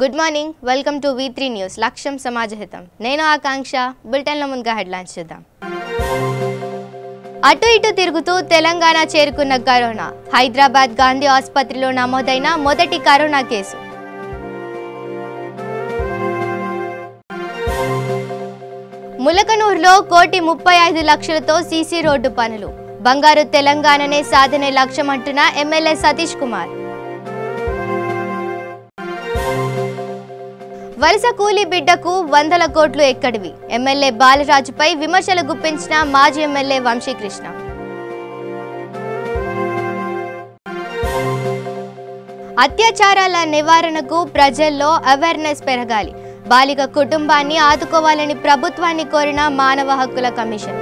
Good morning, welcome to V3 news. లక్ష్యం సమాజహితం. నేను ఆకాంక్ష. బులెటిన్లో ముందుగా హెడ్లైన్స్ చూద్దాం. అటు ఇటు తిరుగుతూ తెలంగాణ చేరుకున్న కరోనా. హైదరాబాద్ గాంధీ ఆసుపత్రిలో నమోదైన మొదటి కరోనా కేసు. ములకనూరులో 1,35,00,000తో సీసీ రోడ్డు పనులు. బంగారు తెలంగాణనే సాధనే లక్ష్యమంటున్న ఎమ్మెల్యే సతీష్ కుమార్. వలస కూలీ బిడ్డకు 100 కోట్లు ఎక్కడివి? ఎమ్మెల్యే బాలరాజుపై విమర్శలు గుప్పించిన మాజీ ఎమ్మెల్యే వంశీకృష్ణ. అత్యాచారాల నివారణకు ప్రజల్లో అవేర్నెస్ పెరగాలి. బాలిక కుటుంబాన్ని ఆదుకోవాలని ప్రభుత్వాన్ని కోరిన మానవ హక్కుల కమిషన్.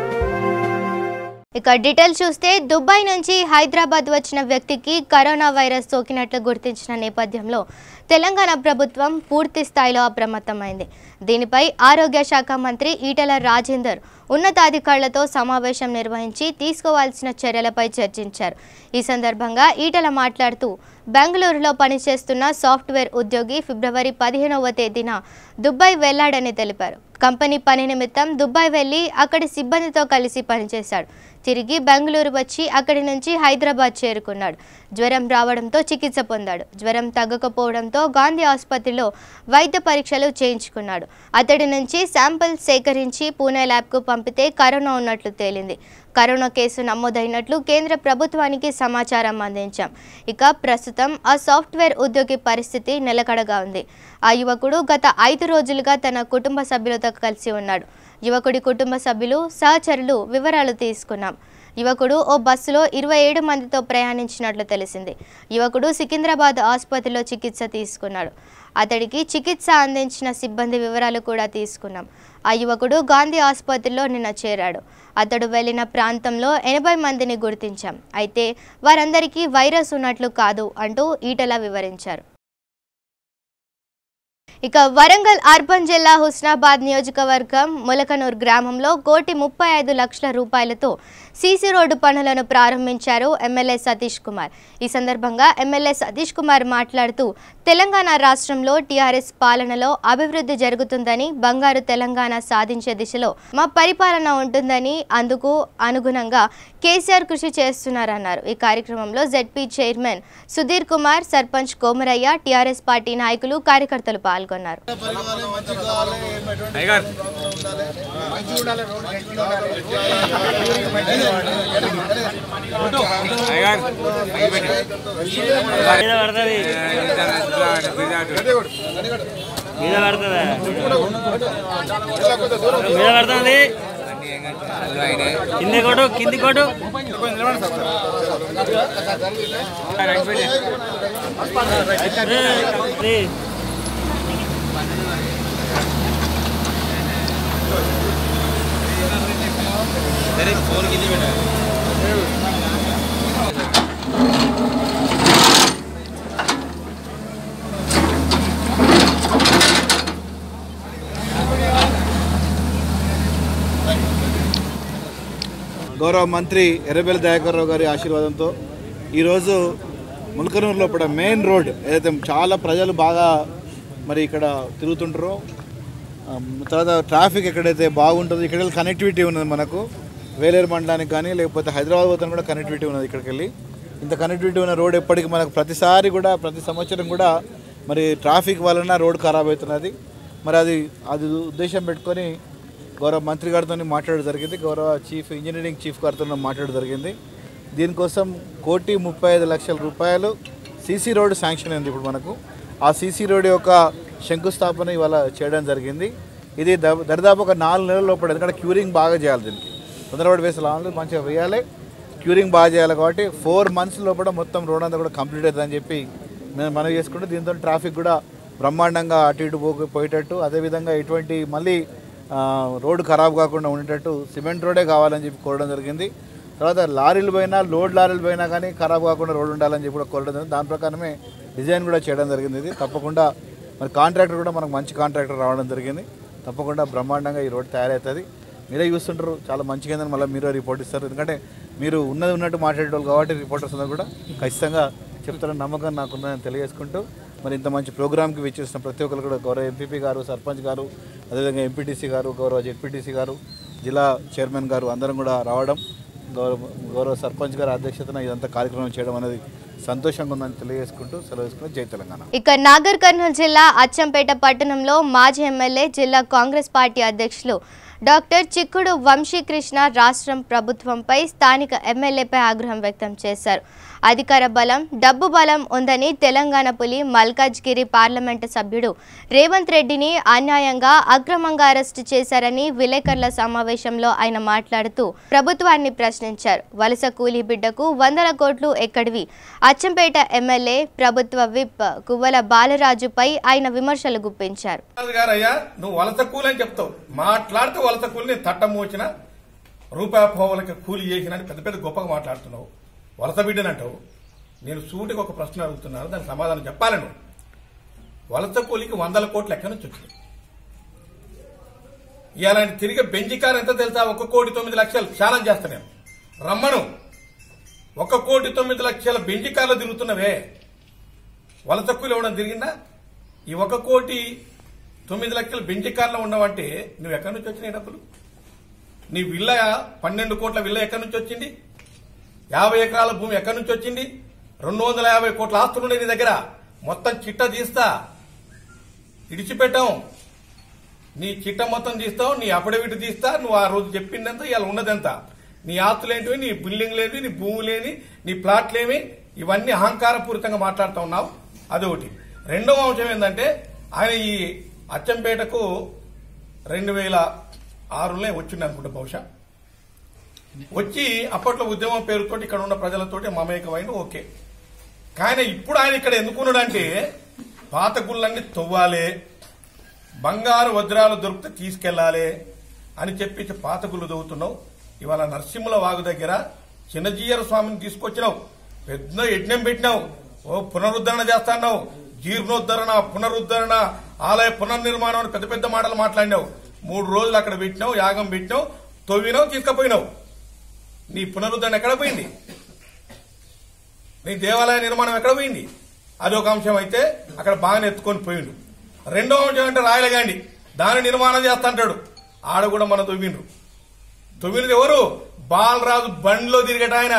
ఇక డీటెయిల్స్ చూస్తే, దుబాయ్ నుంచి హైదరాబాద్ వచ్చిన వ్యక్తికి కరోనా వైరస్ సోకినట్లు గుర్తించిన నేపథ్యంలో తెలంగాణ ప్రభుత్వం పూర్తి స్థాయిలో అప్రమత్తమైంది. దీనిపై ఆరోగ్య శాఖ మంత్రి ఈటెల రాజేందర్ ఉన్నతాధికారులతో సమావేశం నిర్వహించి తీసుకోవాల్సిన చర్యలపై చర్చించారు. ఈ సందర్భంగా ఈటెల మాట్లాడుతూ, బెంగళూరులో పనిచేస్తున్న సాఫ్ట్వేర్ ఉద్యోగి ఫిబ్రవరి 15వ తేదీన దుబాయ్ వెళ్లాడని తెలిపారు. కంపెనీ పని నిమిత్తం దుబాయ్ వెళ్లి అక్కడి సిబ్బందితో కలిసి పనిచేశాడు. తిరిగి బెంగళూరు వచ్చి అక్కడి నుంచి హైదరాబాద్ చేరుకున్నాడు. జ్వరం రావడంతో చికిత్స పొందాడు. జ్వరం తగ్గకపోవడంతో గాంధీ ఆసుపత్రిలో వైద్య పరీక్షలు చేయించుకున్నాడు. అతడి నుంచి శాంపిల్ సేకరించి పూణే ల్యాబ్కు పంపితే కరోనా ఉన్నట్లు తేలింది. కరోనా కేసు నమోదైనట్లు కేంద్ర ప్రభుత్వానికి సమాచారం అందించాం. ఇక ప్రస్తుతం ఆ సాఫ్ట్వేర్ ఉద్యోగి పరిస్థితి నిలకడగా ఉంది. ఆ యువకుడు గత 5 రోజులుగా తన కుటుంబ సభ్యులతో కలిసి ఉన్నాడు. యువకుడి కుటుంబ సభ్యులు, సహచరులు వివరాలు తీసుకున్నాం. యువకుడు ఓ బస్సులో 27 మందితో ప్రయాణించినట్లు తెలిసింది. యువకుడు సికింద్రాబాద్ ఆసుపత్రిలో చికిత్స తీసుకున్నాడు. అతడికి చికిత్స అందించిన సిబ్బంది వివరాలు కూడా తీసుకున్నాం. ఆ యువకుడు గాంధీ ఆసుపత్రిలో నిన్న చేరాడు. అతడు వెళ్లిన ప్రాంతంలో 80 మందిని గుర్తించాం. అయితే వారందరికీ వైరస్ ఉన్నట్లు కాదు అంటూ ఈటెల వివరించారు. ఇక వరంగల్ అర్బన్ జిల్లా హుస్నాబాద్ నియోజకవర్గం ములకనూరు గ్రామంలో 1,35,00,000 రూపాయలతో సీసీ రోడ్డు పనులను ప్రారంభించారు ఎమ్మెల్యే సతీష్ కుమార్. ఈ సందర్భంగా ఎమ్మెల్యే సతీష్ కుమార్ మాట్లాడుతూ, తెలంగాణ రాష్ట్రంలో టీఆర్ఎస్ పాలనలో అభివృద్ధి జరుగుతుందని, బంగారు తెలంగాణ సాధించే దిశలో మా పరిపాలన ఉంటుందని, అందుకు అనుగుణంగా కేసీఆర్ కృషి చేస్తున్నారన్నారు. ఈ కార్యక్రమంలో ZP chairman Sudheer Kumar, sarpanch Komaraiah, TRS party నాయకులు, కార్యకర్తలు పాల్గొన్నారు. కింది కొట్టు फोन के लिए बेटा గౌరవ మంత్రి ఎర్రబెల్లి దయాకర్ రావు గారి ఆశీర్వాదంతో ఈరోజు ములకనూరు లోపల మెయిన్ రోడ్ ఏదైతే చాలా ప్రజలు బాగా మరి ఇక్కడ తిరుగుతుంటారో, తర్వాత ట్రాఫిక్ ఎక్కడైతే బాగుంటుందో ఇక్కడ కనెక్టివిటీ ఉన్నది. మనకు వేలేరు మండలానికి కానీ లేకపోతే హైదరాబాద్ పోతాను కూడా కనెక్టివిటీ ఉన్నది. ఇక్కడికి వెళ్ళి ఇంత కనెక్టివిటీ ఉన్న రోడ్ ఎప్పటికీ మనకు ప్రతిసారి కూడా ప్రతి సంవత్సరం కూడా మరి ట్రాఫిక్ వలన రోడ్ ఖరాబ్ అవుతున్నది. మరి అది ఉద్దేశం పెట్టుకొని గౌరవ మంత్రి గారితో మాట్లాడడం జరిగింది. గౌరవ ఇంజనీరింగ్ చీఫ్ గారితో మాట్లాడడం జరిగింది. దీనికోసం 1,35,00,000 రూపాయలు సీసీ రోడ్డు శాంక్షన్ అయింది. ఇప్పుడు మనకు ఆ సీసీ రోడ్ యొక్క శంకుస్థాపన ఇవాళ చేయడం జరిగింది. ఇది దరిదాపు ఒక 4 నెలల లోపల, ఎందుకంటే క్యూరింగ్ బాగా చేయాలి. దీనికి తొందరపడి వేసే లాన్లు మంచిగా వేయాలి, క్యూరింగ్ బాగా చేయాలి. కాబట్టి 4 months లోపల మొత్తం రోడ్ అంతా కూడా కంప్లీట్ అవుతుందని చెప్పి నేను మనవి చేసుకుంటే, దీంతో ట్రాఫిక్ కూడా బ్రహ్మాండంగా అటు ఇటు పోయేటట్టు, అదేవిధంగా ఎటువంటి మళ్ళీ రోడ్డు ఖరాబ్ కాకుండా ఉండేటట్టు సిమెంట్ రోడే కావాలని చెప్పి కోరడం జరిగింది. తర్వాత లారీలు పోయినా, లోడ్ లారీలు పోయినా కానీ ఖరాబ్ కాకుండా రోడ్డు ఉండాలని చెప్పి కూడా కోరడం జరిగింది. దాని ప్రకారమే డిజైన్ కూడా చేయడం జరిగింది. ఇది తప్పకుండా మరి కాంట్రాక్టర్ కూడా మనకు మంచి కాంట్రాక్టర్ రావడం జరిగింది. తప్పకుండా బ్రహ్మాండంగా ఈ రోడ్డు తయారవుతుంది. మీరే చూస్తుంటారు, చాలా మంచిగా ఉందని మళ్ళీ మీరే రిపోర్ట్ ఇస్తారు. ఎందుకంటే మీరు ఉన్నట్టు మాట్లాడేవాళ్ళు కాబట్టి రిపోర్టర్స్ అందరూ కూడా ఖచ్చితంగా చెప్తారని నమ్మకం నాకున్నదని తెలియజేసుకుంటూ, మరి ఇంత మంచి ప్రోగ్రామ్కి విచ్చేసిన ప్రతి ఒక్కరు కూడా గౌరవ ఎంపీపీ గారు, సర్పంచ్ గారు, అదేవిధంగా ఎంపీటీసీ గారు, గౌరవ జెడ్పీటీసీ గారు, జిల్లా చైర్మన్ గారు అందరం కూడా రావడం, గౌరవ సర్పంచ్ గారి అధ్యక్షతన ఇదంతా కార్యక్రమం చేయడం అనేది సంతోషంగా ఉందని తెలియజేసుకుంటూ సెలవు తీసుకుని జై తెలంగాణ. ఇక నాగర్ కర్నూలు జిల్లా అచ్చంపేట పట్టణంలో మాజీ ఎమ్మెల్యే, జిల్లా కాంగ్రెస్ పార్టీ అధ్యక్షులు డాక్టర్ చిక్కుడు వంశీకృష్ణ రాష్ట్రం ప్రభుత్వంపై స్థానిక ఎమ్మెల్యేపై ఆగ్రహం వ్యక్తం చేశారు. అధికార బలం, డబ్బు బలం ఉందని తెలంగాణ పులి మల్కాజ్గిరి పార్లమెంటు సభ్యుడు రేవంత్ రెడ్డిని అన్యాయంగా, అక్రమంగా అరెస్టు చేశారని విలేకరుల సమావేశంలో ఆయన మాట్లాడుతూ ప్రభుత్వాన్ని ప్రశ్నించారు. వలస కూలీ బిడ్డకు 100 కోట్లు ఎక్కడివి? అచ్చంపేట ఎమ్మెల్యే, ప్రభుత్వ విప్ కువ్వల బాలరాజుపై ఆయన విమర్శలు గుప్పించారు. నువ్వు వలస కూలి అని చెప్తావు, మాట్లాడుతూ వలస కూలిని తట్టమోచిన రూపాయి పోవలకి కూలి చేసిన పెద్ద పెద్ద గొప్పగా మాట్లాడుతున్నావు. వలస బిడ్డనంటావు. నేను సూటికి ఒక ప్రశ్న అడుగుతున్నాను, దానికి సమాధానం చెప్పాలి. నువ్వు వలస కూలికి 100 కోట్లు ఎక్కడి నుంచి వచ్చింది? ఇవాళ తిరిగి బెంజికార్ ఎంత తెలుసా? 1,09,00,000 ఛాలెంజ్ చేస్తా నేను. రమ్మను. 1,09,00,000 బెంజికార్లో తిరుగుతున్నవే. వలస కూలి ఇవ్వడం తిరిగిందా? ఈ 1,09,00,000 బెంజికార్లో ఉన్నావంటే నువ్వు ఎక్కడి నుంచి వచ్చినాయి డబ్బులు? నీ విల్ల 12 కోట్ల విల్ల ఎక్కడి నుంచి వచ్చింది? 50 ఎకరాల భూమి ఎక్కడి నుంచి వచ్చింది? 250 కోట్ల ఆస్తులుండే నీ దగ్గర. మొత్తం చిట్ట తీస్తా, ఇడిచిపెట్టాం. నీ చిట్ట మొత్తం తీస్తావు, నీ అఫిడవిట్ తీస్తా. నువ్వు ఆ రోజు చెప్పిందంత, ఇవాళ ఉన్నదంత. నీ ఆస్తులేంటివి, నీ బిల్డింగ్ లేని, నీ భూములేని, నీ ప్లాట్లేమి, ఇవన్నీ అహంకారపూరితంగా మాట్లాడుతూ ఉన్నావు. అదొకటి. రెండవ అంశం ఏంటంటే, ఆయన ఈ అచ్చంపేటకు 2006లో వచ్చింది అనుకుంటా బహుశా. వచ్చి అప్పట్లో ఉద్యమం పేరుతో ఇక్కడ ఉన్న ప్రజలతోటి మమేకమైన ఓకే. కానీ ఇప్పుడు ఆయన ఇక్కడ ఎందుకున్నాడంటే పాత గుళ్ళన్నీ తవ్వాలి, బంగారు వజ్రాలు దొరికితే తీసుకెళ్లాలి అని చెప్పి పాత గుళ్ళు తవ్వుతున్నావు. ఇవాళ నరసింహుల వాగు దగ్గర చిన్నజీయర స్వామిని తీసుకొచ్చినావు, పెద్ద యజ్ఞం పెట్టినావు, ఓ పునరుద్ధరణ చేస్తాన్నావు, జీర్ణోద్ధరణ, పునరుద్ధరణ, ఆలయ పునర్నిర్మాణం అని పెద్ద పెద్ద మాటలు మాట్లాడినావు. 3 రోజులు అక్కడ పెట్టినావు, యాగం పెట్టినావు, తవ్వినావు, తీసుకుపోయినావు. నీ పునరుద్ధరణ ఎక్కడ పోయింది? నీ దేవాలయ నిర్మాణం ఎక్కడ పోయింది? అదొక అంశం అయితే అక్కడ బాగానే ఎత్తుకొని పోయిండు. రెండో అంశం అంటే రాయలగాండి, దాని నిర్మాణం చేస్తాంటాడు. ఆడ కూడా మన తొమ్మిది ఎవరు? బాలరాజు బండిలో తిరిగట ఆయన.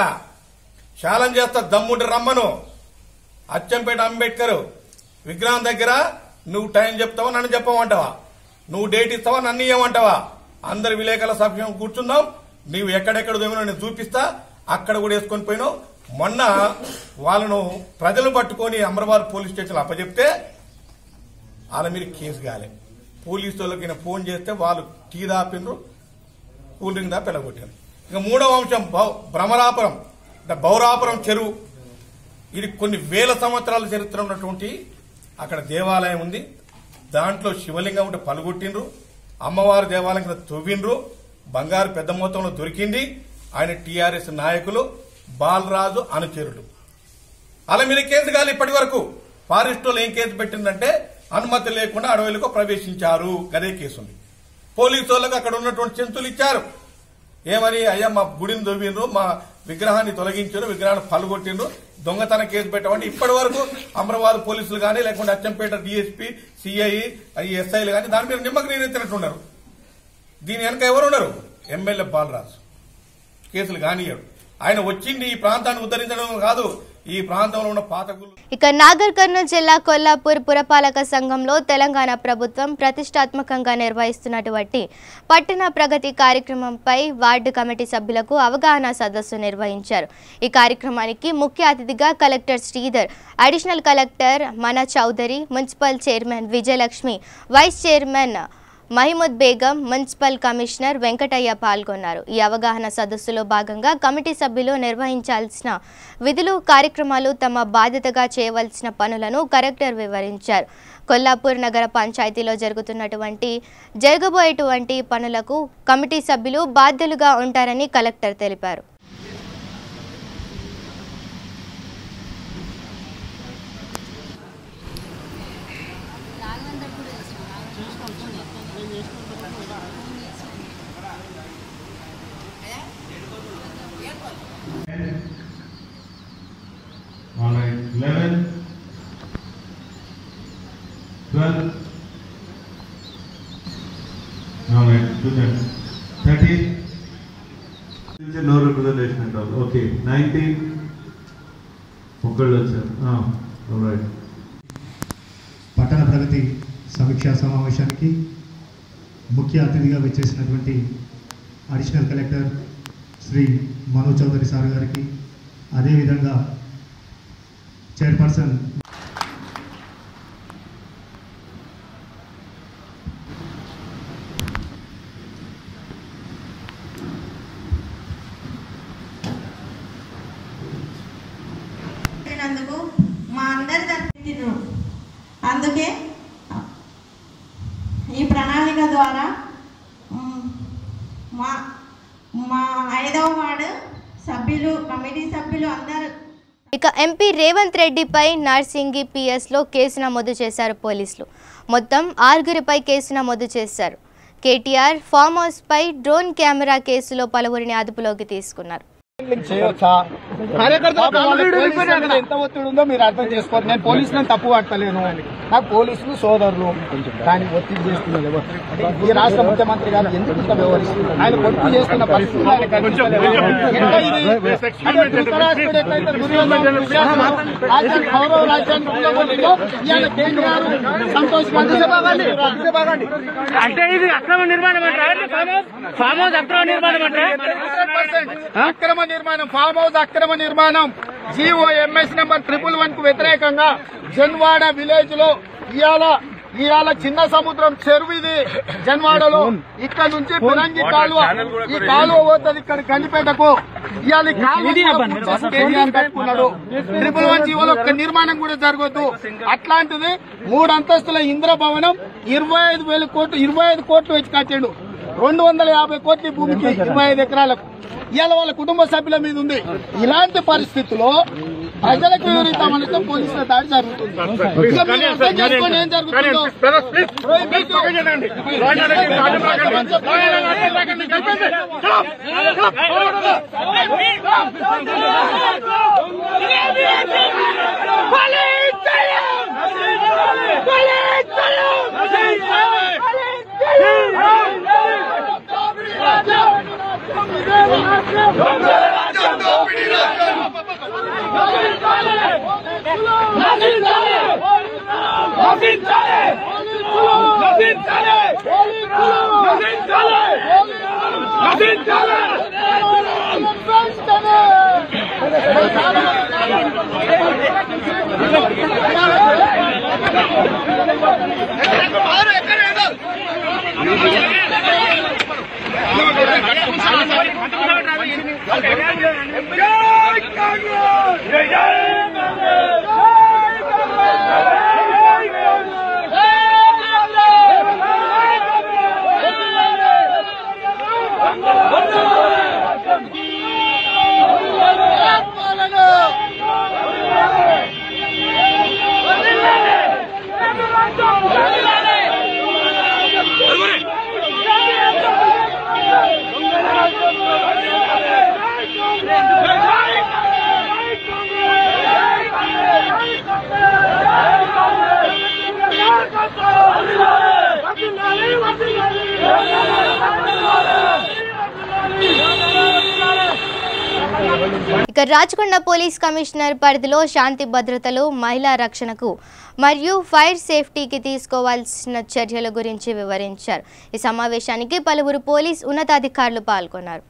ఛాలెంజ్ చేస్తా, దమ్ముంటే రమ్మను. అచ్చంపేట అంబేద్కర్ విగ్రహం దగ్గర నువ్వు టైం చెప్తావా, నన్ను చెప్పమంటావా? నువ్వు డేట్ ఇస్తావా, నన్ను ఇవ్వమంటావా? అందరు విలేకరుల సభ్యం కూర్చుందాం. నీవు ఎక్కడెక్కడ దొంగ నేను చూపిస్తా. అక్కడ కూడా వేసుకొని పోయినావు. మొన్న వాళ్ళను ప్రజలు పట్టుకొని అమరాబాద్ పోలీస్ స్టేషన్ అప్పచెప్తే వాళ్ళ మీద కేసు కాలే. పోలీసు వాళ్ళకి ఫోన్ చేస్తే వాళ్ళు టీ దాపినరు, కూల్ డ్రింక్ దాపి వెళ్ళగొట్టారు. ఇక మూడవ అంశం భ్రమరాపురం అంటే బౌరాపురం చెరువు. ఇది కొన్ని వేల సంవత్సరాల చరిత్ర ఉన్నటువంటి అక్కడ దేవాలయం ఉంది. దాంట్లో శివలింగం ఉంటే పలుగొట్టిండ్రు, అమ్మవారి దేవాలయం కింద తవ్విండ్రు, బంగారు పెద్ద మొత్తంలో దొరికింది. ఆయన టీఆర్ఎస్ నాయకులు, బాలరాజు అనుచరులు. అలా మీద కేసు కాదు. ఇప్పటి వరకు ఫారెస్ట్ వాళ్ళు ఏం కేసు పెట్టిందంటే అనుమతి లేకుండా అడవులకు ప్రవేశించారు, గదే కేసు ఉంది. పోలీసు వాళ్ళకు అక్కడ ఉన్నటువంటి చెంతులు ఇచ్చారు. ఏమని? అయ్యా మా గుడిని దొవ్విండ్రు, మా విగ్రహాన్ని తొలగించారు, విగ్రహాన్ని పలుగొట్టిండ్రు, దొంగతన కేసు పెట్టమంటే ఇప్పటి వరకు అమరాబాద్ పోలీసులు కానీ లేకుంటే అచ్చంపేట డిఎస్పీ, సిఐ, ఎస్ఐలు కానీ దాని మీద నిమ్మకు నీరెత్తినట్టున్నారు. దీని వెనక ఎవరున్నారు? ఎమ్మెల్యే బాలరాజు. కేసులు కానియాడు. ఆయన వచ్చింది ఈ ప్రాంతాన్ని ఉద్ధరించడం కాదు, ఈ ప్రాంతంలో ఉన్న పాతకులు. ఇక నాగర్ కర్నూలు జిల్లా కొల్లాపూర్ పురపాలక సంఘంలో తెలంగాణ ప్రభుత్వం ప్రతిష్టాత్మకంగా నిర్వహిస్తున్నటువంటి పట్టణ ప్రగతి కార్యక్రమంపై వార్డు కమిటీ సభ్యులకు అవగాహన సదస్సు నిర్వహించారు. ఈ కార్యక్రమానికి ముఖ్య అతిథిగా కలెక్టర్ శ్రీధర్, అడిషనల్ కలెక్టర్ మన Chowdary, municipal chairman Vijayalakshmi, vice chairman Mahmood Begum, municipal commissioner Venkataiah పాల్గొన్నారు. ఈ అవగాహన సదస్సులో భాగంగా కమిటీ సభ్యులు నిర్వహించాల్సిన విధులు, కార్యక్రమాలు, తమ బాధ్యతగా చేయవలసిన పనులను కలెక్టర్ వివరించారు. కొల్లాపూర్ నగర పంచాయతీలో జరగబోయేటువంటి పనులకు కమిటీ సభ్యులు బాధ్యులుగా ఉంటారని కలెక్టర్ తెలిపారు. All right, 11. Vimal. All right, good. 30. No representation at all. Okay, 19. All right. పట్టణ ప్రగతి సమీక్షా సమావేశానికి ముఖ్య అతిథిగా వచ్చేసినటువంటి additional collector Sri Manoj Chowdary sir గారికి, అదేవిధంగా చైర్పర్సన్ మా అందరి అందుకే ఈ ప్రణాళిక ద్వారా మా 5వ వార్డు సభ్యులు, కమిటీ సభ్యులు అందరూ. ఇక ఎంపీ రేవంత్ రెడ్డిపై నార్సింగి పిఎస్లో కేసు నమోదు చేశారు పోలీసులు. మొత్తం 6గురిపై కేసు నమోదు చేశారు. కేటీఆర్ ఫామ్ హౌస్పై డ్రోన్ కెమెరా కేసులో పలువురిని అదుపులోకి తీసుకున్నారు. ఎంత ఒత్తిడి ఉందో మీరు అర్థం చేసుకోరు. నేను పోలీసులను తప్పు పట్టలేను, నాకు పోలీసులు సోదరులు, కానీ ఒత్తిడి చేస్తున్నది ఈ రాష్ట్ర ముఖ్యమంత్రి గారు ఎందుకు ఇంత వ్యవహరిస్తున్నారు? ఆయన కొడుకు చేస్తున్న పరిస్థితి గౌరవ రాజ్యాన్ని సంతోష్ అంటే ఇది అక్రమ నిర్మాణం ఫామ్ హౌస్ అక్రమ నిర్మాణం అక్రమ నిర్మాణం, ఫామ్ హౌస్ అక్రమ నిర్మాణం. GOMS నెంబర్ 111 కు వ్యతిరేకంగా జన్వాడ విలేజ్ లో ఇవాళ చిన్న సముద్రం చెరువు ఇది జన్వాడలో. ఇక్కడ నుంచి పిరంగి కాలువ, ఈ కాలువ పోతుంది ఇక్కడ గండిపేటకు. ఇవాళ కట్టుకున్నాడు. 111 జీవోలో ఒక్క నిర్మాణం కూడా జరగొద్దు. అట్లాంటిది 3 అంతస్తుల ఇంద్ర భవనం 25,000 కోట్లు 25 కోట్లు వచ్చి కట్టాడు. 250 కోట్ల భూమికి 25 ఎకరాలకు. ఇవాళ వాళ్ళ కుటుంబ సభ్యుల మీద ఉంది. ఇలాంటి పరిస్థితుల్లో ప్రజలకు వివరిస్తామంటే పోలీసుల దాడి జరుగుతుంది. చేసుకొని ఏం జరుగుతుందో ఇక రాచకొండ పోలీస్ కమిషనర్ పరిధిలో శాంతి భద్రతలు, మహిళా రక్షణకు మరియు ఫైర్ సేఫ్టీకి తీసుకోవాల్సిన చర్యల గురించి వివరించారు. ఈ సమావేశానికి పలువురు పోలీస్ ఉన్నతాధికారులు పాల్గొన్నారు.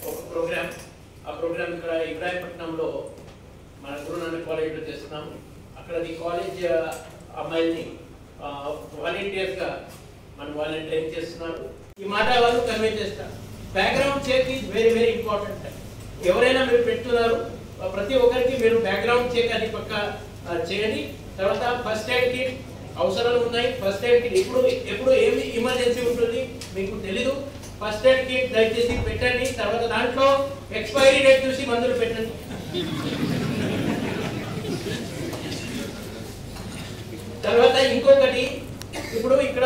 ఒక ప్రోగ్రామ్, ఆ ప్రోగ్రామ్ ఇక్కడ ఇబ్రాహీంపట్నంలో మన గురునానక్ కాలేజ్లో చేస్తున్నాము. అక్కడ ఈ కాలేజ్ అమ్మాయిల్ని వాలంటీర్స్ గా మన వాళ్ళని ట్రైన్ చేస్తున్నారు. ఈ మాట వాళ్ళు కన్వే చేస్తారు. Background check is very very important. ఎవరైనా మీరు పెడుతున్నారు, ప్రతి ఒక్కరికి మీరు బ్యాక్గ్రౌండ్ చెక్ అది పక్క చేయండి. తర్వాత ఫస్ట్ ఎయిడ్ కిట్ అవసరాలు ఉన్నాయి. ఫస్ట్ ఎయిడ్ కిట్ ఎప్పుడు ఏమి ఎమర్జెన్సీ ఉంటుంది మీకు తెలీదు. ఫస్ట్ ఎయిడ్ కిట్ దయచేసి పెట్టండి. తర్వాత దాంట్లో ఎక్స్పైరీ డేట్ చూసి మందులు పెట్టండి. తర్వాత ఇంకొకటి, ఇప్పుడు ఇక్కడ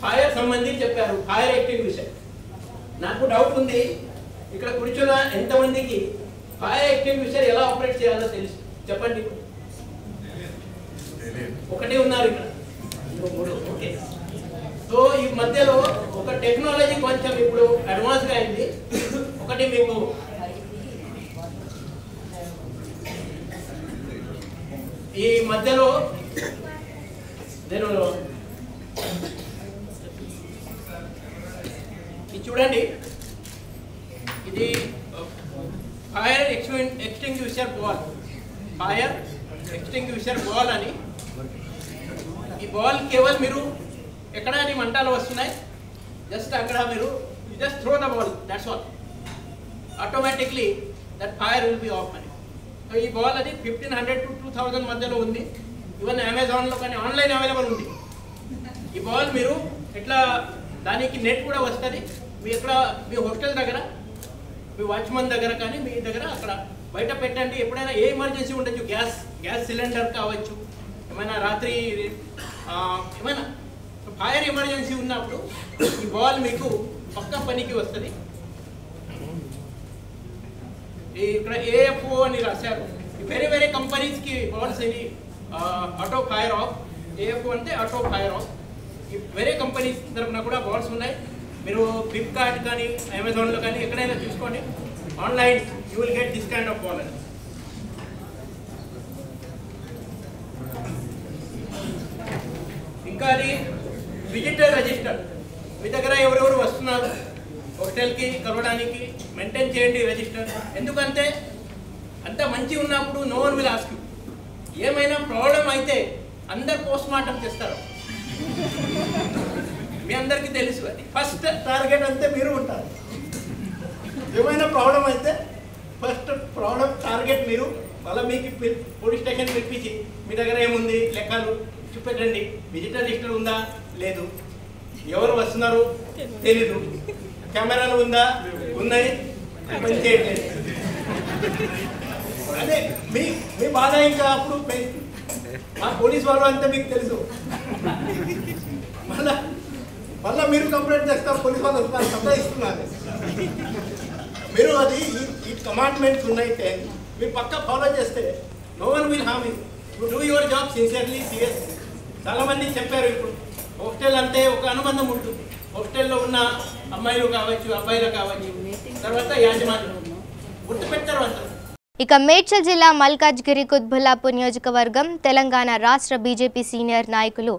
ఫైర్ సంబంధించి చెప్పారు, ఫైర్ ఎక్స్టింగ్విషర్. నాకు డౌట్ ఉంది, ఇక్కడ కూర్చున్న ఎంతమందికి ఫైర్ ఎక్స్టింగ్విషర్ ఎలా ఆపరేట్ చేయాలో తెలుసు? చెప్పండి. ఒకటే ఉన్నారు ఇక్కడ, మూడు. ఓకే. సో ఈ మధ్యలో ఒక టెక్నాలజీ కొంచెం ఇప్పుడు అడ్వాన్స్గా అయింది. ఒకటి మీకు ఈ మధ్యలో నేను ఇది చూడండి, ఇది fire extinguisher ball, fire extinguisher ball అని. ఈ బాల్ కేవలం మీరు ఎక్కడ మంటలు వస్తున్నాయి, జస్ట్ అక్కడ మీరు just throw the ball, that's all, automatically that fire will be of అని. సో ఈ బాల్ అది 1500 to 2000 మధ్యలో ఉంది. ఈవెన్ అమెజాన్లో కానీ ఆన్లైన్ అవైలబుల్ ఉంది. ఈ బాల్ మీరు ఎట్లా, దానికి నెట్ కూడా వస్తుంది. మీ ఎక్కడ మీ హోటల్ దగ్గర, మీ వాచ్మెన్ దగ్గర కానీ మీ దగ్గర అక్కడ బయట పెట్టండి. ఎప్పుడైనా ఏ ఎమర్జెన్సీ ఉండొచ్చు, గ్యాస్ సిలిండర్ కావచ్చు, ఏమైనా రాత్రి ఏమైనా ఫైర్ ఎమర్జెన్సీ ఉన్నప్పుడు ఈ బాల్ మీకు పక్కా పనికి వస్తుంది. ఇక్కడ ఏఎఫ్ఓ అని రాశారు. వేరే వేరే కంపెనీస్కి బాల్స్ ఇవి ఆటో ఫైర్ ఆఫ్, ఏఎఫ్ఓ అంటే ఆటో ఫైర్ ఆఫ్. ఈ వేరే కంపెనీస్ తరఫున కూడా బాల్స్ ఉన్నాయి. మీరు ఫ్లిప్కార్ట్ కానీ అమెజాన్లో కానీ ఎక్కడైనా తీసుకోండి, online you will get this kind of ball అని. ఇంకా అది విజిటర్ రిజిస్టర్. మీ దగ్గర ఎవరెవరు వస్తున్నారు హోటల్కి కలవడానికి మెయింటైన్ చేయండి రిజిస్టర్. ఎందుకంటే అంత మంచి ఉన్నప్పుడు no one will ask you. ఏమైనా ప్రాబ్లం అయితే అందరు పోస్ట్ మార్టం చేస్తారు. మీ అందరికీ తెలుసు, అది ఫస్ట్ టార్గెట్ అంతే మీరు ఉంటారు. ఏమైనా ప్రాబ్లం అయితే ఫస్ట్ ప్రాబ్లం టార్గెట్ మీరు. మళ్ళీ మీకు పోలీస్ స్టేషన్ పిలిపించి మీ దగ్గర ఏముంది లెక్కలు చూపెట్టండి, విజిటర్ రిజిస్టర్ ఉందా లేదు, ఎవరు వస్తున్నారు తెలీదు, కెమెరాలు ఉందా ఉన్నాయి, పని చేయట్లేదు. అదే మీ మీ బాధ. ఇంకా అప్పుడు మా పోలీస్ వాళ్ళు అంతా మీకు తెలుసు. మళ్ళా మీరు కంప్లైంట్ చేస్తారు, పోలీస్ వాళ్ళు వస్తారు, సంపాదిస్తున్నారు. మీరు అది ఈ కమాండ్మెంట్స్ ఉన్నాయితే మీరు పక్కా ఫాలో చేస్తే no one will harm you. You do your job sincerely, seriously. చాలామంది చెప్పారు, ఇప్పుడు హాస్టల్ అంటే ఒక అనుబంధం ఉంటుంది. హాస్టల్లో ఉన్న అమ్మాయిలు కావచ్చు, అబ్బాయిలు కావచ్చు, తర్వాత యాజమాన్యం గుర్తుపెట్టారు అంటారు. ఇక మేడ్చల్ జిల్లా మల్కాజ్గిరి కుత్బుల్లాపూర్ నియోజకవర్గం తెలంగాణ రాష్ట్ర బీజేపీ సీనియర్ నాయకులు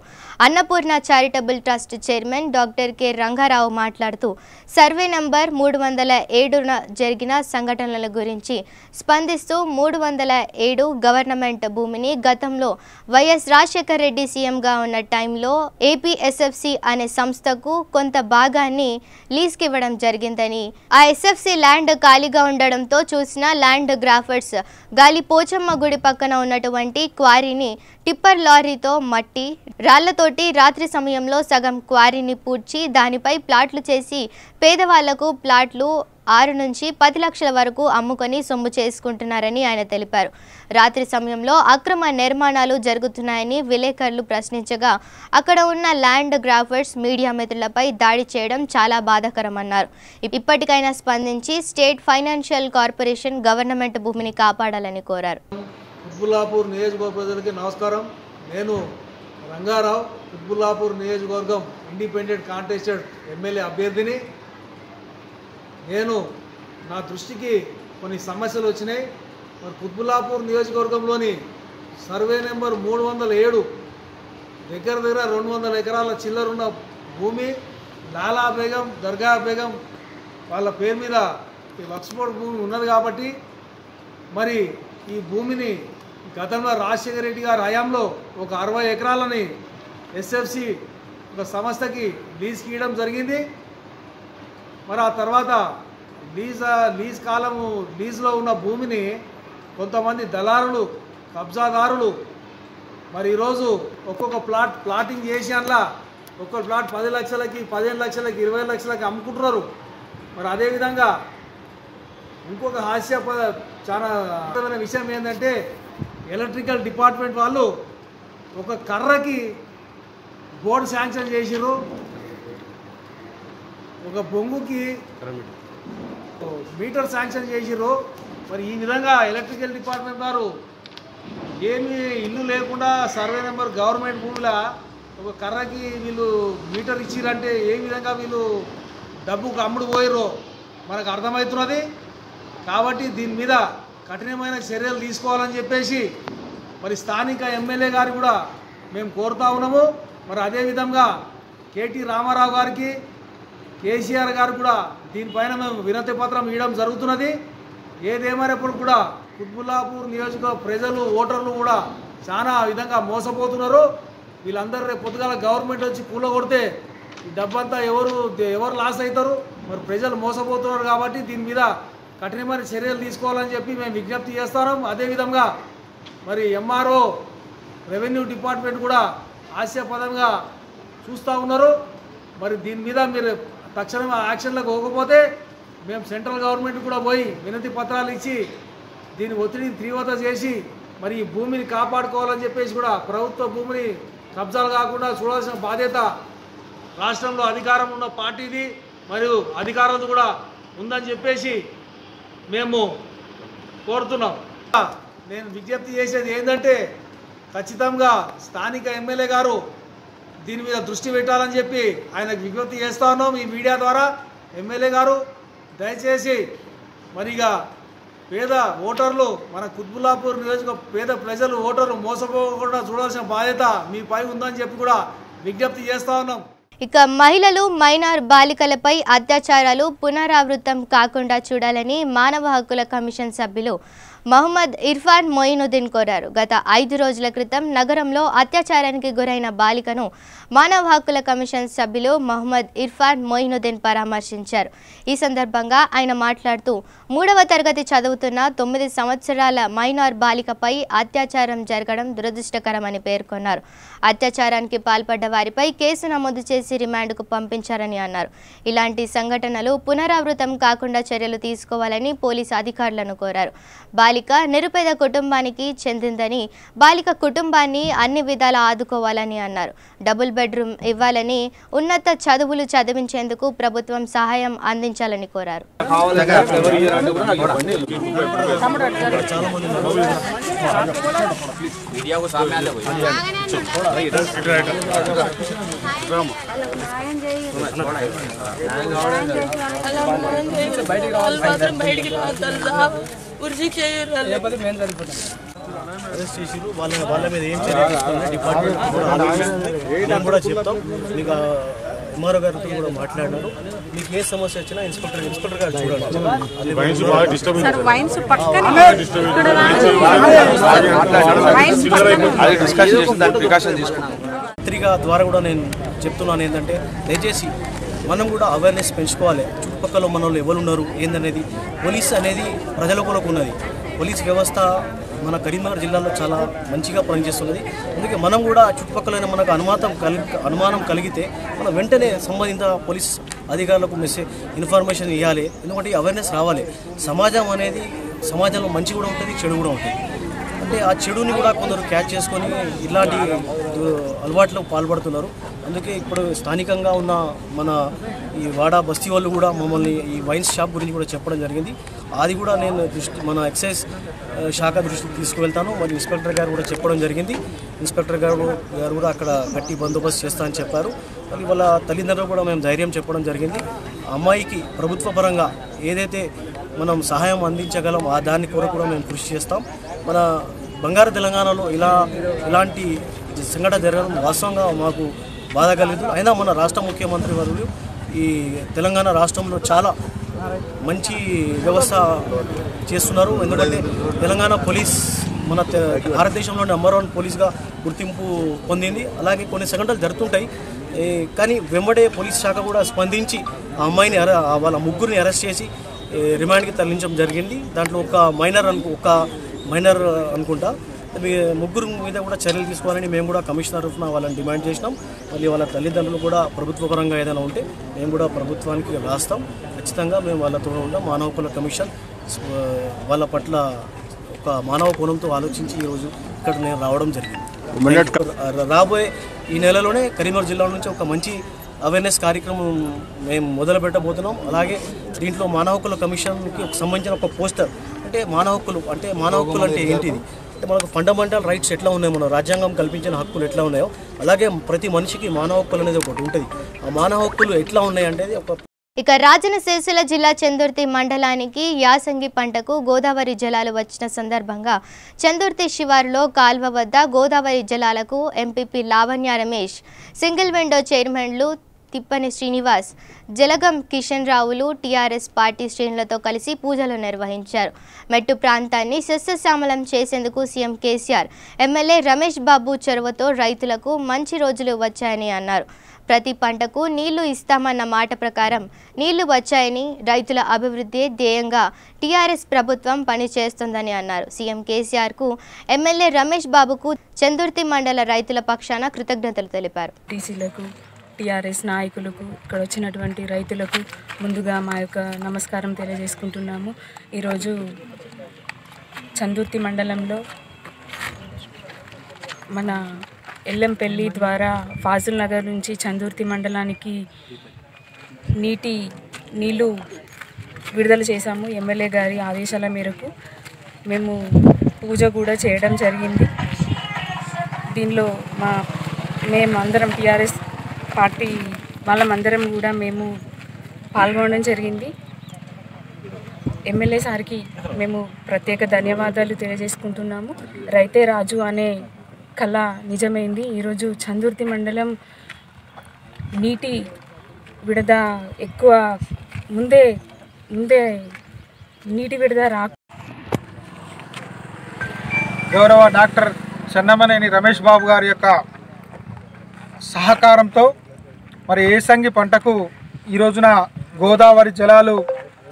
Annapurna charitable trust chairman doctor K Rangarao మాట్లాడుతూ సర్వే నంబర్ 307న జరిగిన సంఘటనల గురించి స్పందిస్తూ 307 గవర్నమెంట్ భూమిని గతంలో వైఎస్ రాజశేఖర్ రెడ్డి సీఎంగా ఉన్న టైంలో ఏపీఎస్ఎఫ్సి అనే సంస్థకు కొంత భాగాన్ని లీజ్కి ఇవ్వడం జరిగిందని, ఆ ఎస్ఎఫ్సి ల్యాండ్ ఖాళీగా ఉండడంతో చూసిన ల్యాండ్ గాలి పోచమ్మ గుడి పక్కన ఉన్నటువంటి క్వారీని టిప్పర్ లారీతో మట్టి రాళ్లతోటి రాత్రి సమయంలో సగం క్వారీని పూడ్చి దానిపై ప్లాట్లు చేసి పేదవాళ్లకు ప్లాట్లు 6 నుంచి 10 లక్షల వరకు అమ్ముకొని సొమ్ము చేసుకుంటున్నారని ఆయన తెలిపారు. రాత్రి సమయంలో అక్రమ నిర్మాణాలు జరుగుతున్నాయని విలేకరులు ప్రశ్నించగా అక్కడ ఉన్న ల్యాండ్ గ్రాఫర్స్ మీడియా మిత్రులపై దాడి చేయడం చాలా బాధాకరమన్నారు. ఇప్పటికైనా స్పందించి స్టేట్ ఫైనాన్షియల్ కార్పొరేషన్ గవర్నమెంట్ భూమిని కాపాడాలని కోరారు. కుత్బుల్లాపూర్ నియోజకవర్గ ప్రజలకి నమస్కారం. నేను రంగారావు, కుత్బుల్లాపూర్ నియోజకవర్గం ఇండిపెండెంట్ కాంటెస్టెడ్ ఎమ్మెల్యే అభ్యర్థిని. నేను నా దృష్టికి కొన్ని సమస్యలు వచ్చినాయి. మరి కుత్బుల్లాపూర్ నియోజకవర్గంలోని సర్వే నెంబర్ 307 దగ్గర 200 ఎకరాల చిల్లరున్న భూమి లాలా బేగం, దర్గా బేగం వాళ్ళ పేరు మీద ఈ వక్ఫ్ భూమి ఉన్నది కాబట్టి మరి ఈ భూమిని గతంలో రాజశేఖర రెడ్డి గారి హయాంలో ఒక 60 ఎకరాలని ఎస్ఎఫ్సి ఒక సంస్థకి లీజ్కి ఇవ్వడం జరిగింది. మరి ఆ తర్వాత లీజ్లో ఉన్న భూమిని కొంతమంది దళారులు, కబ్జాదారులు మరి ఈరోజు ఒక్కొక్క ప్లాటింగ్ చేసి అందులో ఒక్కొక్క ప్లాట్ 10 లక్షలకి, 15 లక్షలకి, 20 లక్షలకి అమ్ముకుంటున్నారు. మరి అదేవిధంగా ఇంకొక చాలా విషయం ఏంటంటే ఎలక్ట్రికల్ డిపార్ట్మెంట్ వాళ్ళు ఒక కర్రకి బోర్డు శాంక్షన్ చేసిర్రు, ఒక బొంగుకి మీటర్ శాంక్షన్ చేసిర్రు. మరి ఈ విధంగా ఎలక్ట్రికల్ డిపార్ట్మెంట్ వారు ఏమీ ఇల్లు లేకుండా సర్వే నెంబర్ గవర్నమెంట్ భూమిలో ఒక కర్రకి వీళ్ళు మీటర్ ఇచ్చిరంటే ఏ విధంగా వీళ్ళు డబ్బుకు అమ్ముడు పోయిర్రో మనకు అర్థమవుతున్నది. కాబట్టి దీని మీద కఠినమైన చర్యలు తీసుకోవాలని చెప్పేసి మరి స్థానిక ఎమ్మెల్యే గారు కూడా మేము కోరుతా ఉన్నాము. మరి అదేవిధంగా కేటీ రామారావు గారికి, కేసీఆర్ గారు కూడా దీనిపైన మేము వినతి పత్రం ఇవ్వడం జరుగుతున్నది. ఏదేమైనప్పుడు కూడా కుత్బుల్లాపూర్ నియోజకవర్గ ప్రజలు, ఓటర్లు కూడా చాలా విధంగా మోసపోతున్నారు. వీళ్ళందరూ రేపు పొద్దుగాల గవర్నమెంట్ వచ్చి కూలగొడితే ఈ డబ్బంతా ఎవరు లాస్ అవుతారు? మరి ప్రజలు మోసపోతున్నారు. కాబట్టి దీని మీద కఠినమైన చర్యలు తీసుకోవాలని చెప్పి మేము విజ్ఞప్తి చేస్తున్నాం. అదేవిధంగా మరి ఎంఆర్ఓ, రెవెన్యూ డిపార్ట్మెంట్ కూడా హాస్యాస్పదంగా చూస్తూ ఉన్నారు. మరి దీని మీద మీరు తక్షణం యాక్షన్లకు పోకపోతే మేము సెంట్రల్ గవర్నమెంట్ కూడా పోయి వినతి పత్రాలు ఇచ్చి దీని ఒత్తిడిని తీవ్రత చేసి మరి ఈ భూమిని కాపాడుకోవాలని చెప్పేసి కూడా ప్రభుత్వ భూమిని కబ్జాలు కాకుండా చూడాల్సిన బాధ్యత రాష్ట్రంలో అధికారం ఉన్న పార్టీది మరియు అధికారులు కూడా ఉందని చెప్పేసి మేము కోరుతున్నాం. నేను విజ్ఞప్తి చేసేది ఏంటంటే ఖచ్చితంగా స్థానిక ఎమ్మెల్యే గారు దీని మీద దృష్టి పెట్టాలని చెప్పి ఆయనకు విజ్ఞప్తి చేస్తా ఉన్నాం ఈ మీడియా ద్వారా. ఎమ్మెల్యే గారు దయచేసి మరిగా పేద ఓటర్లు, మన కుత్బుల్లాపూర్ నియోజకవర్గ పేద ప్రజలు, ఓటర్లు మోసపోకుండా చూడాల్సిన బాధ్యత మీపై ఉందని చెప్పి కూడా విజ్ఞప్తి చేస్తా ఉన్నాం. ఇక మహిళలు, మైనార్ బాలికలపై అత్యాచారాలు పునరావృతం కాకుండా చూడాలని మానవ హక్కుల కమిషన్ సభ్యులు మహమ్మద్ ఇర్ఫాన్ మొయినుద్దీన్ కోరారు. గత 5 రోజుల క్రితం నగరంలో అత్యాచారానికి గురైన బాలికను మానవ హక్కుల కమిషన్ సభ్యులు మహమ్మద్ ఇర్ఫాన్ మొయినుద్దీన్ పరామర్శించారు. ఈ సందర్భంగా ఆయన మాట్లాడుతూ 3వ తరగతి చదువుతున్న 9 సంవత్సరాల మైనార్ బాలికపై అత్యాచారం జరగడం దురదృష్టకరమని పేర్కొన్నారు. అత్యాచారానికి పాల్పడ్డ వారిపై కేసు నమోదు చేసి రిమాండ్కు పంపించారని అన్నారు. ఇలాంటి సంఘటనలు పునరావృతం కాకుండా చర్యలు తీసుకోవాలని పోలీసు అధికారులను కోరారు. బాలిక నిరుపేద కుటుంబానికి చెందిందని, బాలిక కుటుంబాన్ని అన్ని విధాలా ఆదుకోవాలని అన్నారు. డబుల్ బెడ్రూమ్ ఇవ్వాలని, ఉన్నత చదువులు చదివించేందుకు ప్రభుత్వం సహాయం అందించాలని కోరారు. అరెస్ట్ చేసిరు. వాళ్ళ మీద ఏం చర్య తీసుకున్నా డిపార్ట్మెంట్ కూడా చెప్తాం. మీకు ఎంఆర్ఓ గారితో కూడా మాట్లాడినారు. మీకు ఏ సమస్య వచ్చినా ఇన్స్పెక్టర్ గారు చూడండి. పత్రిక ద్వారా కూడా నేను చెప్తున్నాను ఏంటంటే దయచేసి మనం కూడా అవేర్నెస్ పెంచుకోవాలి. చుట్టుపక్కల మన వాళ్ళు ఎవరు ఉన్నారు ఏందనేది. పోలీస్ అనేది ప్రజల కొరకు ఉన్నది. పోలీస్ వ్యవస్థ మన కరీంనగర్ జిల్లాలో చాలా మంచిగా పనిచేస్తున్నది. అందుకే మనం కూడా చుట్టుపక్కల మనకు అనుమానం కలిగితే మనం వెంటనే సంబంధిత పోలీస్ అధికారులకు ఇన్ఫర్మేషన్ ఇవ్వాలి. ఎందుకంటే అవేర్నెస్ రావాలి. సమాజం అనేది సమాజంలో మంచి కూడా ఉంటుంది, చెడు కూడా ఉంటుంది. అంటే ఆ చెడుని కూడా కొందరు క్యాచ్ చేసుకొని ఇలాంటి అలవాట్లకు పాల్పడుతున్నారు. అందుకే ఇప్పుడు స్థానికంగా ఉన్న మన ఈ వాడా బస్తీ వాళ్ళు కూడా మమ్మల్ని ఈ వైన్స్ షాప్ గురించి కూడా చెప్పడం జరిగింది. అది కూడా నేను మన ఎక్సైజ్ శాఖ దృష్టికి తీసుకువెళ్తాను. మరి ఇన్స్పెక్టర్ గారు కూడా చెప్పడం జరిగింది. ఇన్స్పెక్టర్ గారు కూడా అక్కడ గట్టి బందోబస్తు చేస్తా అని చెప్పారు. మరి వాళ్ళ తల్లిదండ్రులు కూడా మేము ధైర్యం చెప్పడం జరిగింది. అమ్మాయికి ప్రభుత్వ పరంగా ఏదైతే మనం సహాయం అందించగలం ఆ దాని కొరకు కూడా మేము కృషి చేస్తాం. మన బంగారు తెలంగాణలో ఇలాంటి సంఘటన జరగడం వాస్తవంగా మాకు బాధ కలదు. అయినా మన రాష్ట్ర ముఖ్యమంత్రి వర్యులు ఈ తెలంగాణ రాష్ట్రంలో చాలా మంచి వ్యవస్థ చేస్తున్నారు. ఎందుకంటే తెలంగాణ పోలీస్ మన భారతదేశంలోని నంబర్ 1 పోలీస్గా గుర్తింపు పొందింది. అలాగే కొన్ని సంఘటనలు జరుగుతుంటాయి. కానీ వెంబడే పోలీస్ శాఖ కూడా స్పందించి ఆ అమ్మాయిని వాళ్ళ ముగ్గురిని అరెస్ట్ చేసి రిమాండ్కి తరలించడం జరిగింది. దాంట్లో ఒక మైనర్ అనుకుంటా. ముగ్గురు మీద కూడా చర్యలు తీసుకోవాలని మేము కూడా కమిషనర్ వాళ్ళని డిమాండ్ చేసినాం. మళ్ళీ వాళ్ళ తల్లిదండ్రులు కూడా ప్రభుత్వ పరంగా ఏదైనా ఉంటే మేము కూడా ప్రభుత్వానికి రాస్తాం. ఖచ్చితంగా మేము వాళ్ళతో ఉంటాం. మానవ హక్కుల కమిషన్ వాళ్ళ పట్ల ఒక మానవ కోణంతో ఆలోచించి ఈరోజు ఇక్కడ నేను రావడం జరిగింది. రాబోయే ఈ నెలలోనే కరీంనగర్ జిల్లా నుంచి ఒక మంచి అవేర్నెస్ కార్యక్రమం మేము మొదలు పెట్టబోతున్నాం. అలాగే దీంట్లో మానవ హక్కుల కమిషన్కి సంబంధించిన ఒక పోస్టర్, అంటే మానవ హక్కులు అంటే ఏంటిది, అంటే మనకు ఫండమెంటల్ రైట్స్ ఎట్లా ఉన్నాయో, మన రాజ్యాంగం కల్పించిన హక్కులు ఎట్లా ఉన్నాయో అలాగే ప్రతి మనిషికి మానవ హక్కులు అనేది ఒకటి ఉంటుంది. ఆ మానవ హక్కులు ఎట్లా ఉన్నాయి అంటే ఒక ఇక రాజన్న సిరిసిల్ల జిల్లా చందుర్తి మండలానికి యాసంగి పంటకు గోదావరి జలాలు వచ్చిన సందర్భంగా చందుర్తి శివారులో కాల్వ వద్ద గోదావరి జలాలకు MPP Lavanya Ramesh, single window చైర్మన్లు తిప్పని శ్రీనివాస్, జలగం కిషన్ రావులు టీఆర్ఎస్ పార్టీ శ్రేణులతో కలిసి పూజలు నిర్వహించారు. మెట్టు ప్రాంతాన్ని సస్యశ్యామలం చేసేందుకు CM KCR, MLA Ramesh Babu చొరవతో రైతులకు మంచి రోజులు వచ్చాయని అన్నారు. ప్రతి పంటకు నీళ్లు ఇస్తామన్న మాట ప్రకారం నీళ్లు వచ్చాయని, రైతుల అభివృద్ధి ధ్యేయంగా టీఆర్ఎస్ ప్రభుత్వం పనిచేస్తుందని అన్నారు. సీఎం కేసీఆర్కు, ఎమ్మెల్యే రమేష్ బాబుకు చందుర్తి మండల రైతుల పక్షాన కృతజ్ఞతలు తెలిపారు. టీఆర్ఎస్ నాయకులకు, ఇక్కడ వచ్చినటువంటి రైతులకు ముందుగా మా యొక్క నమస్కారం తెలియజేసుకుంటున్నాము. ఈరోజు చందుర్తి మండలంలో మన ఎల్లంపల్లి ద్వారా ఫాజుల్ నగర్ నుంచి చందుర్తి మండలానికి నీళ్లు విడుదల చేశాము. ఎమ్మెల్యే గారి ఆదేశాల మేరకు మేము పూజ కూడా చేయడం జరిగింది. దీనిలో మేమందరం టీఆర్ఎస్ పార్టీ వాళ్ళమందరం కూడా మేము పాల్గొనడం జరిగింది. ఎమ్మెల్యే సార్కి మేము ప్రత్యేక ధన్యవాదాలు తెలియజేసుకుంటున్నాము. రైతే రాజు అనే కళ నిజమైంది. ఈరోజు చందుర్తి మండలం నీటి విడుదల ఎక్కువ ముందే నీటి విడుదల గౌరవ డాక్టర్ చెన్నమనేని రమేష్ బాబు గారి యొక్క సహకారంతో మరి ఏసంగి పంటకు ఈ రోజున గోదావరి జలాలు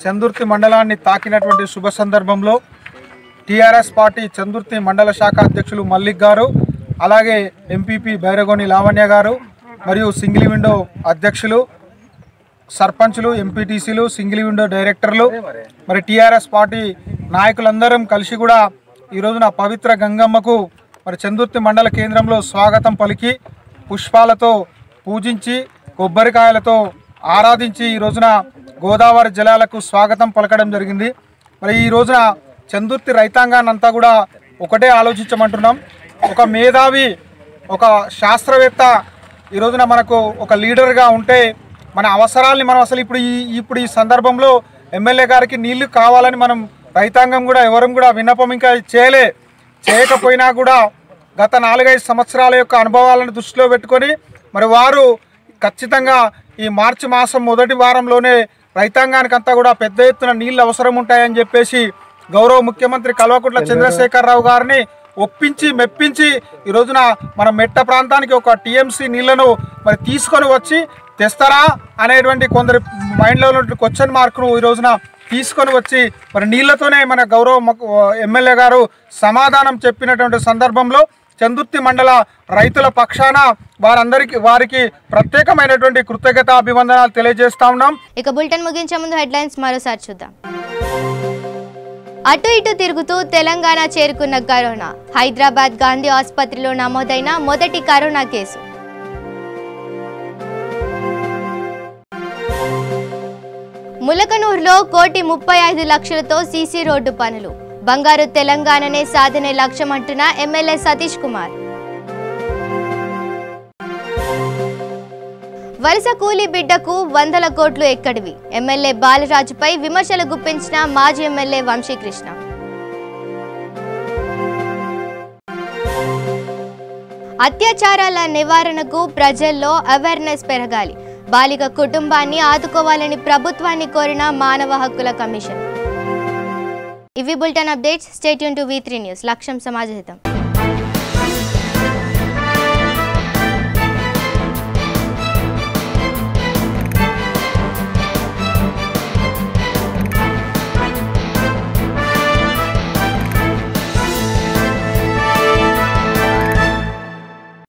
చందుర్తి మండలాన్ని తాకినటువంటి శుభ సందర్భంలో టీఆర్ఎస్ పార్టీ చందుర్తి మండల శాఖ అధ్యక్షులు మల్లిక్ గారు, అలాగే ఎంపీపీ బైరగోని లావణ్య గారు మరియు సింగిల్ విండో అధ్యక్షులు, సర్పంచులు, ఎంపీటీసీలు, సింగిల్ విండో డైరెక్టర్లు, మరి టీఆర్ఎస్ పార్టీ నాయకులందరం కలిసి కూడా ఈ రోజున పవిత్ర గంగమ్మకు మరి చందుర్తి మండల కేంద్రంలో స్వాగతం పలికి పుష్పాలతో పూజించి కొబ్బరికాయలతో ఆరాధించి ఈ రోజున గోదావరి జలాలకు స్వాగతం పలకడం జరిగింది. మరి ఈ రోజున చందుర్తి రైతాంగాన్ని అంతా కూడా ఒకటే ఆలోచించమంటున్నాం. ఒక మేధావి, ఒక శాస్త్రవేత్త ఈ రోజున మనకు ఒక లీడర్గా ఉంటే మన అవసరాల్ని మనం అసలు ఇప్పుడు ఈ సందర్భంలో ఎమ్మెల్యే గారికి నీళ్లు కావాలని మనం రైతాంగం కూడా ఎవరం కూడా విన్నపం ఇంకా చేయకపోయినా కూడా గత 4-5 సంవత్సరాల యొక్క అనుభవాలను దృష్టిలో పెట్టుకొని మరి వారు ఖచ్చితంగా ఈ మార్చి మాసం మొదటి వారంలోనే రైతాంగానికి అంతా కూడా పెద్ద ఎత్తున నీళ్ళు అవసరం ఉంటాయని చెప్పేసి గౌరవ ముఖ్యమంత్రి కల్వకుంట్ల చంద్రశేఖరరావు గారిని ఒప్పించి మెప్పించి ఈ రోజున మన మెట్ట ప్రాంతానికి ఒక టీఎంసీ నీళ్లను మరి తీసుకొని వచ్చి తెస్తారా అనేటువంటి కొందరి మైండ్లో ఉన్న క్వశ్చన్ మార్కును ఈ రోజున తీసుకొని వచ్చి మరి నీళ్లతోనే మన గౌరవ ఎమ్మెల్యే గారు సమాధానం చెప్పినటువంటి సందర్భంలో చందుర్తి మండల రైతుల పక్షాన వారికి ప్రత్యేకమైనటువంటి కృతజ్ఞత అభివందనాలు తెలియజేస్తా ఉన్నాం. ఇక బులెటిన్ ముగించే ముందు హెడ్లైన్స్ మరోసారి చూద్దాం. అటు ఇటు తిరుగుతూ తెలంగాణ చేరుకున్న కరోనా. హైదరాబాద్ గాంధీ ఆసుపత్రిలో నమోదైన మొదటి కరోనా కేసు. ములకనూరులో 1,35,00,000తో సీసీ రోడ్డు పనులు. బంగారు తెలంగాణనే సాధనే లక్ష్యమంటున్న ఎమ్మెల్యే సతీష్ కుమార్. వలస కూలీ బిడ్డకు 100 కోట్లు ఎక్కడివి. ఎమ్మెల్యే బాలరాజుపై విమర్శలు గుప్పించిన మాజీ ఎమ్మెల్యే వంశీకృష్ణ. అత్యాచారాల నివారణకు ప్రజల్లో అవేర్నెస్ పెరగాలి. బాలిక కుటుంబాన్ని ఆదుకోవాలని ప్రభుత్వాన్ని కోరిన మానవ హక్కుల కమిషన్. ఇవి bulletin updates. Stay tune to V3 news. లక్ష్యం సమాజహితం.